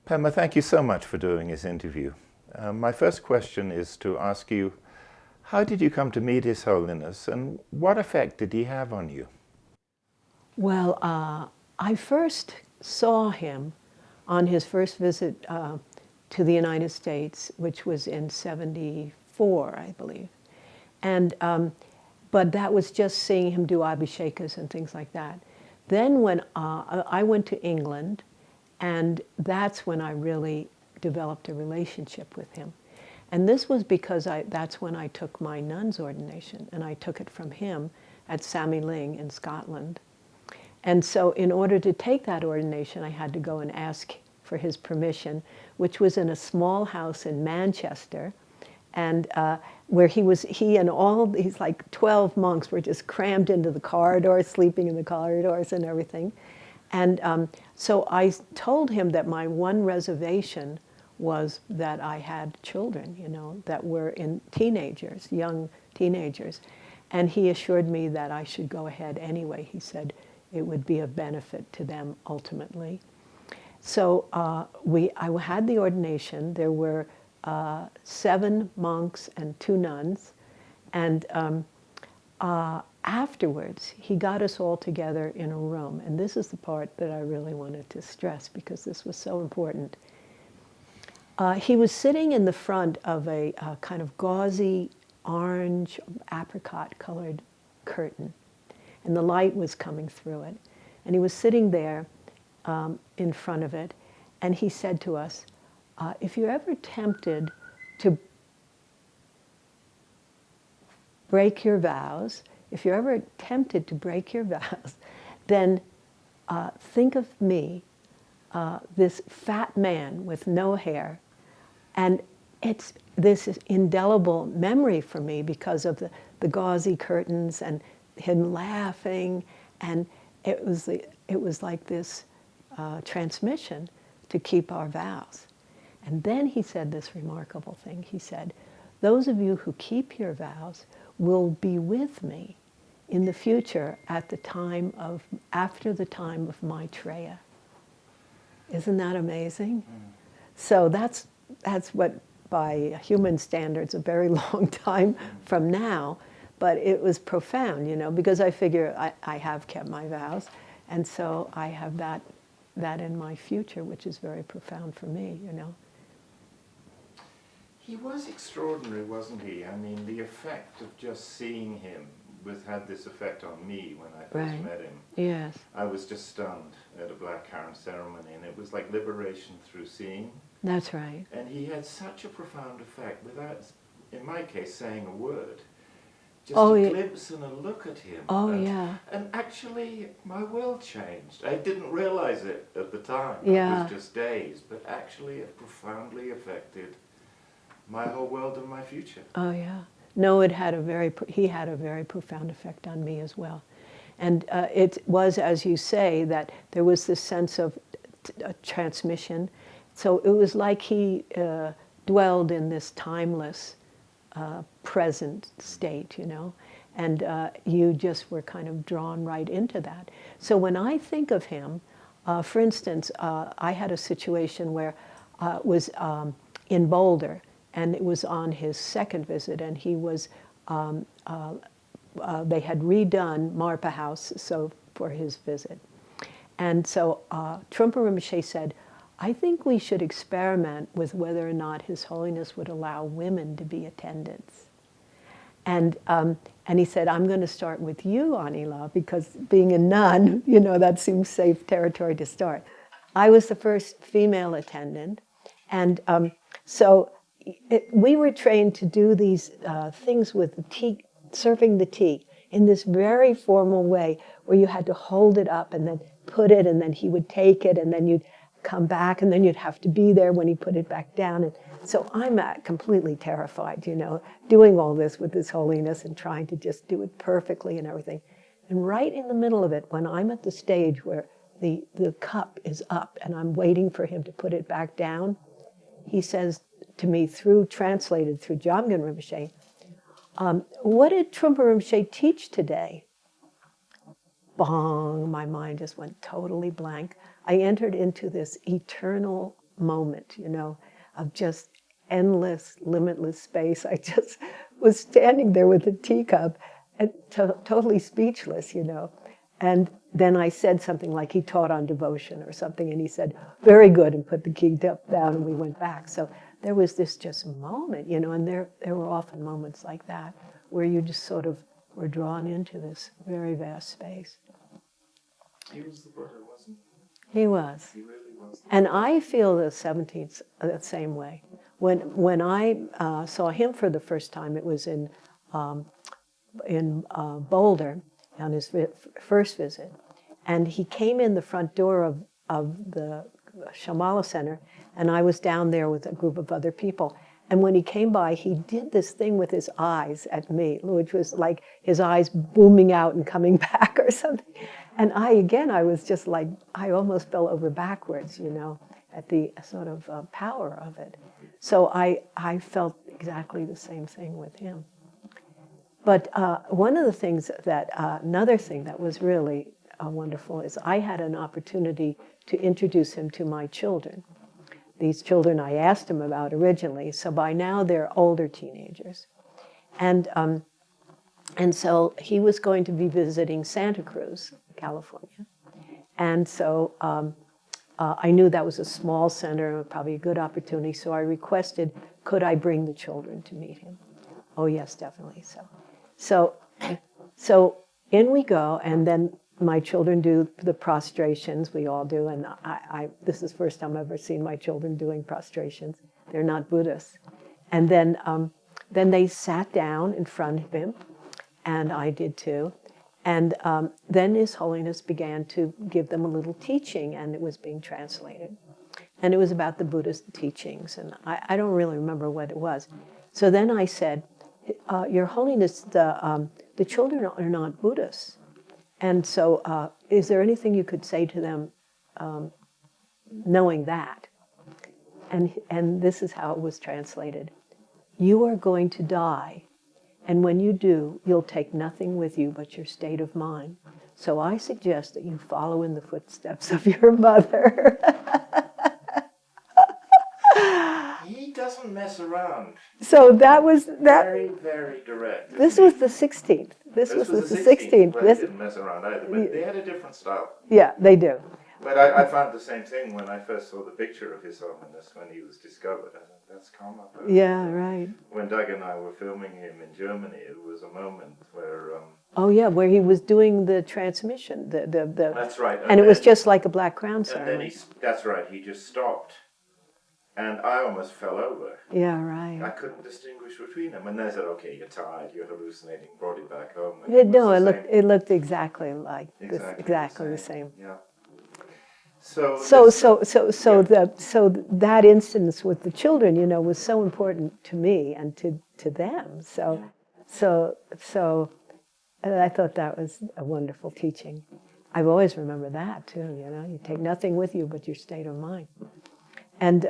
Pema, thank you so much for doing this interview. My first question is to ask you, how did you come to meet His Holiness and what effect did he have on you? Well, I first saw him on his first visit to the United States, which was in '74, I believe. And, but that was just seeing him do abhishekas and things like that. Then when I went to England, and that's when I really developed a relationship with him. And this was because that's when I took my nun's ordination, and I took it from him at Sammy in Scotland. And so in order to take that ordination, I had to go and ask for his permission, which was in a small house in Manchester, and where he and all these like 12 monks were just crammed into the corridors, sleeping in the corridors and everything. And so I told him that my one reservation was that I had children, you know, that were in teenagers, young teenagers. And he assured me that I should go ahead anyway. He said it would be of benefit to them ultimately. So I had the ordination. There were 7 monks and 2 nuns. And afterwards, he got us all together in a room. And this is the part that I really wanted to stress because this was so important. He was sitting in the front of a kind of gauzy orange apricot colored curtain, and the light was coming through it. And he was sitting there in front of it, and he said to us, if you're ever tempted to break your vows, if you're ever tempted to break your vows, then think of me, this fat man with no hair. And this is indelible memory for me because of the gauzy curtains and him laughing, and it was like this transmission to keep our vows. And then he said this remarkable thing. He said, those of you who keep your vows will be with me in the future at the time of, after the time of Maitreya. Isn't that amazing? So that's what, by human standards, a very long time from now, but it was profound, you know, because I figure I have kept my vows, and so I have that in my future, which is very profound for me, you know. He was extraordinary, wasn't he? I mean, the effect of just seeing him had this effect on me when I first met him. Yes. I was just stunned at a black currant ceremony, and it was like liberation through seeing. That's right. And he had such a profound effect without, in my case, saying a word. Just a glimpse and a look at him. And actually, my world changed. I didn't realize it at the time. I was just dazed. But actually, it profoundly affected my whole world and my future. Oh, yeah. No, he had a very profound effect on me as well. And it was, as you say, that there was this sense of transmission. So it was like he dwelled in this timeless present state, you know, and you just were kind of drawn right into that. So when I think of him, for instance, I had a situation where it was in Boulder, and it was on his second visit, and he was, they had redone Marpa House for his visit. And so Trungpa Rinpoche said, I think we should experiment with whether or not His Holiness would allow women to be attendants. And he said, I'm going to start with you, Anila, because being a nun, you know, that seems safe territory to start. I was the first female attendant, and so we were trained to do these things with the tea, serving the tea, in this very formal way, where you had to hold it up and then put it, and then he would take it, and then you'd come back, and then you'd have to be there when he put it back down. And so I'm completely terrified, you know, doing all this with His Holiness and trying to just do it perfectly and everything. And right in the middle of it, when I'm at the stage where the cup is up and I'm waiting for him to put it back down, he says to me, translated through Jamgon Rinpoche, what did Trungpa Rinpoche teach today? Bong, my mind just went totally blank. I entered into this eternal moment, of just endless, limitless space. I just was standing there with a teacup and totally speechless, And then I said something like he taught on devotion or something, and he said, very good, and put the key down, and we went back. So there was this just moment, and there were often moments like that where you just sort of were drawn into this very vast space. He was the Buddha, wasn't he? He was. He really was. And I feel the 17th the same way. When I saw him for the first time, it was in Boulder on his first visit. And he came in the front door of the Shambhala Center, and I was down there with a group of other people. And when he came by, he did this thing with his eyes at me, which was like his eyes booming out and coming back or something. And I was just like, I almost fell over backwards, at the sort of power of it. So I felt exactly the same thing with him. But one of the things another thing that was really wonderful is I had an opportunity to introduce him to my children. These children I asked him about originally, so by now they're older teenagers. And so he was going to be visiting Santa Cruz, California. And so I knew that was a small center, probably a good opportunity, so I requested, could I bring the children to meet him? Oh, yes, definitely. So in we go, and then my children do the prostrations, we all do, and this is the first time I've ever seen my children doing prostrations. They're not Buddhists. And then they sat down in front of him, and I did too. And then His Holiness began to give them a little teaching, and it was being translated. And it was about the Buddhist teachings, and I don't really remember what it was. So then I said, Your Holiness, the children are not Buddhists. And so is there anything you could say to them knowing that? And this is how it was translated. You are going to die, and when you do, you'll take nothing with you but your state of mind. So I suggest that you follow in the footsteps of your mother. He doesn't mess around. So that was that. Very, very direct. This was the 16th. This was the 16th. Well, they didn't mess around either, but they had a different style. Yeah, they do. But I found the same thing when I first saw the picture of His Holiness when he was discovered. I thought, that's Karmapa. Yeah, right. When Doug and I were filming him in Germany, it was a moment where... oh, yeah, where he was doing the transmission. That's right. And it was just like a Black Crown ceremony. And then that's right, he just stopped. And I almost fell over. Yeah, right. I couldn't distinguish between them. And they said, okay, you're tired, you're hallucinating, brought it back home. It looked exactly like exactly the same. Yeah. So that instance with the children, was so important to me and to them. So I thought that was a wonderful teaching. I've always remembered that too. You take nothing with you but your state of mind. And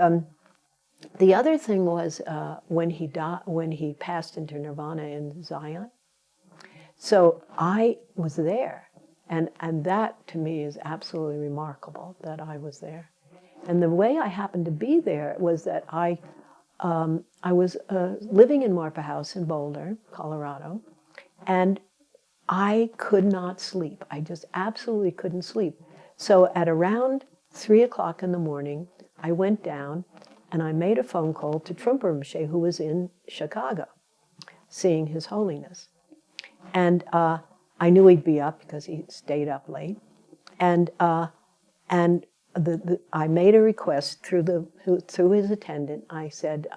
the other thing was when he passed into nirvana in Zion. So I was there, and that to me is absolutely remarkable that I was there. And the way I happened to be there was that I was living in Marpa House in Boulder, Colorado, and I could not sleep. I just absolutely couldn't sleep. So at around 3 o'clock in the morning, I went down and I made a phone call to Trungpa Rinpoche, who was in Chicago, seeing His Holiness. And I knew he'd be up because he stayed up late. And I made a request through his attendant. I said,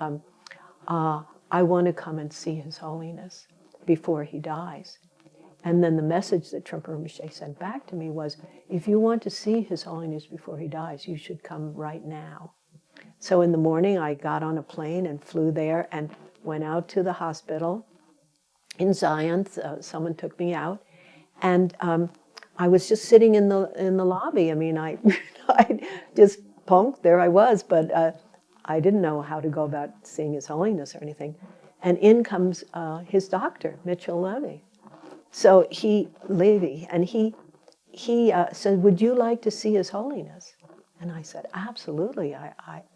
I want to come and see His Holiness before he dies. And then the message that Trungpa Rinpoche sent back to me was, if you want to see His Holiness before he dies, you should come right now. So in the morning, I got on a plane and flew there and went out to the hospital in Zion. Someone took me out, and I was just sitting in the lobby. I mean, I just punked. There I was, but I didn't know how to go about seeing His Holiness or anything. And in comes his doctor, Mitchell Levy. So he said, would you like to see His Holiness? And I said, absolutely,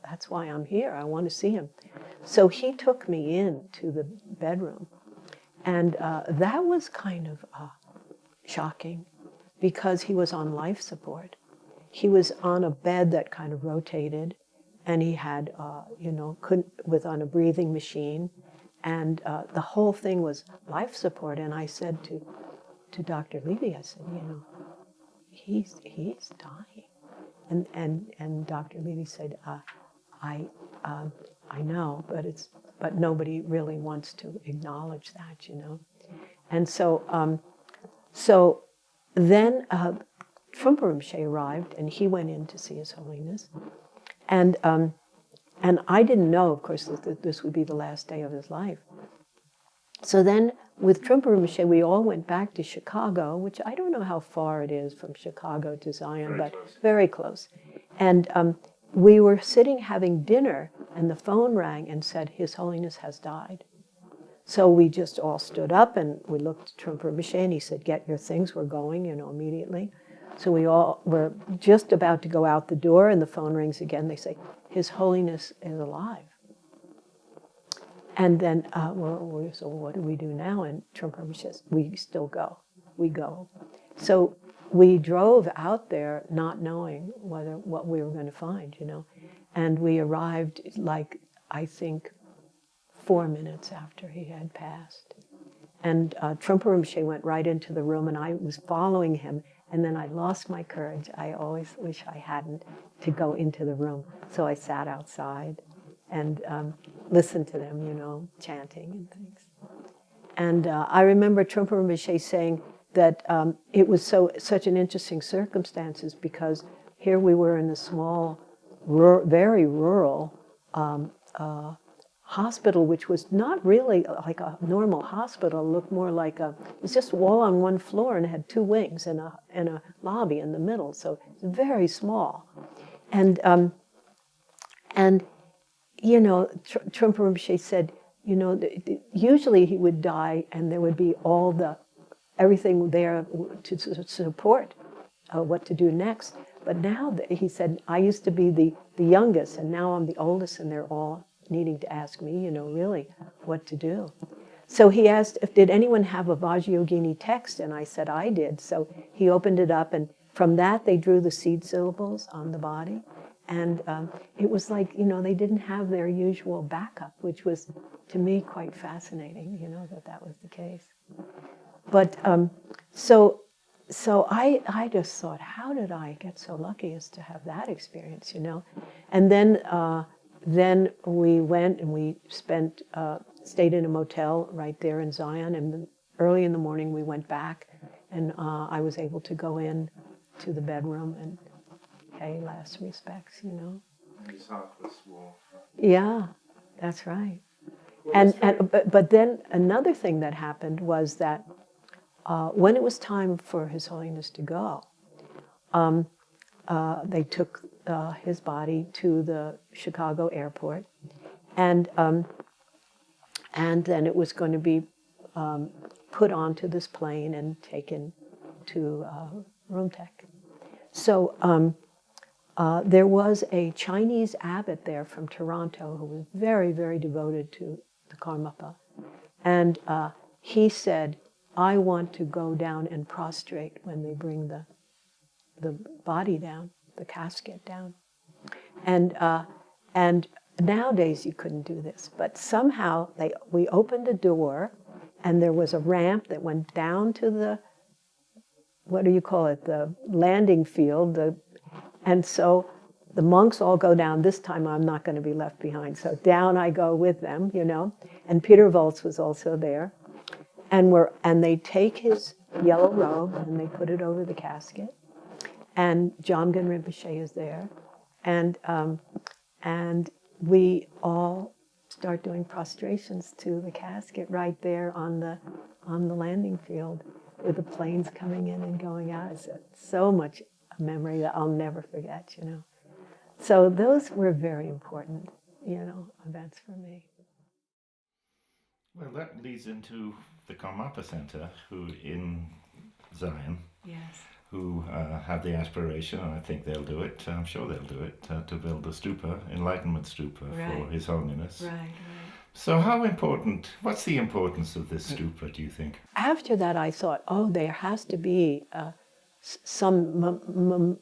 that's why I'm here. I want to see him. So he took me into the bedroom. And that was kind of shocking because he was on life support. He was on a bed that kind of rotated, and he had, was on a breathing machine. And the whole thing was life support. And I said to Dr. Levy, I said, he's dying. And Dr. Levy said, I know, but nobody really wants to acknowledge that, And so then Trungpa Rinpoche arrived, and he went in to see His Holiness, and I didn't know, of course, that this would be the last day of his life. So then, with Trungpa Rinpoche, we all went back to Chicago, which I don't know how far it is from Chicago to Zion, but very close. And we were sitting having dinner, and the phone rang and said, His Holiness has died. So we just all stood up, and we looked at Trungpa Rinpoche, and he said, get your things, we're going, immediately. So we all were just about to go out the door, and the phone rings again. They say, His Holiness is alive. And then, so what do we do now? And Trungpa Rinpoche says, we still go. We go. So we drove out there not knowing what we were going to find, And we arrived, I think, 4 minutes after he had passed. And Trungpa Rinpoche went right into the room, and I was following him, and then I lost my courage. I always wish I hadn't, to go into the room. So I sat outside and listened to them, chanting and things. And I remember Trungpa Rinpoche saying that it was such an interesting circumstances because here we were in a small, very rural hospital, which was not really like a normal hospital. It looked more like it was just all on one floor, and it had 2 wings and a lobby in the middle. So it's very small. And Trungpa Rinpoche said, usually he would die and there would be everything there to support what to do next. But now, he said, I used to be the youngest, and now I'm the oldest, and they're all needing to ask me, really, what to do. So he asked, did anyone have a Vajrayogini text? And I said, I did. So he opened it up, and from that they drew the seed syllables on the body. And it was like, they didn't have their usual backup, which was, to me, quite fascinating, that was the case. But so I just thought, how did I get so lucky as to have that experience, And then we went and we stayed in a motel right there in Zion, and early in the morning we went back, and I was able to go in to the bedroom and pay last respects, His heart was warm. Yeah, that's right. Well, But then another thing that happened was that when it was time for His Holiness to go, they took his body to the Chicago airport, and then it was going to be put onto this plane and taken to Rumtek. So there was a Chinese abbot there from Toronto who was very, very devoted to the Karmapa, and he said, I want to go down and prostrate when they bring the body down, the casket down. And nowadays you couldn't do this, but somehow we opened a door, and there was a ramp that went down to the, what do you call it, the landing field, and so the monks all go down. This time I'm not going to be left behind, so down I go with them, and Peter Volz was also there. And they take his yellow robe and they put it over the casket. And Jamgon Rinpoche is there. And we all start doing prostrations to the casket right there on the landing field with the planes coming in and going out. It's so much a memory that I'll never forget, So those were very important, events for me. Well, that leads into the Karmapa Center, who in Zion. Yes. who have the aspiration, and I think they'll do it, I'm sure they'll do it, to build the stupa, Enlightenment stupa, for His Holiness. Right. So how important, what's the importance of this stupa, do you think? After that, I thought, oh, there has to be a stupa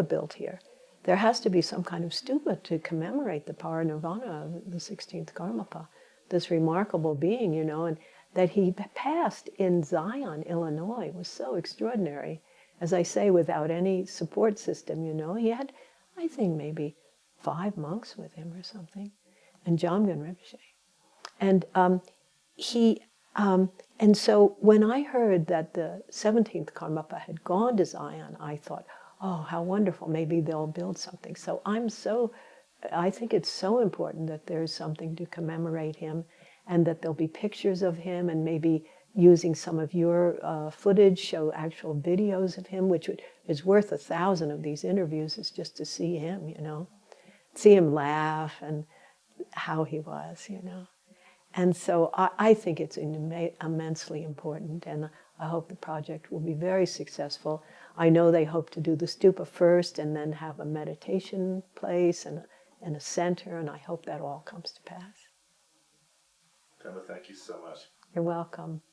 built here. There has to be some kind of stupa to commemorate the parinirvana of the 16th Karmapa, this remarkable being, you know, and that he passed in Zion, Illinois, was so extraordinary. As I say, without any support system, you know. He had, I think, maybe 5 monks with him or something, and Jamgon Rinpoche. And and so when I heard that the 17th Karmapa had gone to Zion, I thought, oh, how wonderful, maybe they'll build something. So I think it's so important that there's something to commemorate him, and that there'll be pictures of him, and maybe using some of your footage, show actual videos of him, which is worth 1,000 of these interviews, is just to see him, you know, see him laugh and how he was, you know. And so I think it's immensely important, and I hope the project will be very successful. I know they hope to do the stupa first and then have a meditation place and a center, and I hope that all comes to pass. Pema, thank you so much. You're welcome.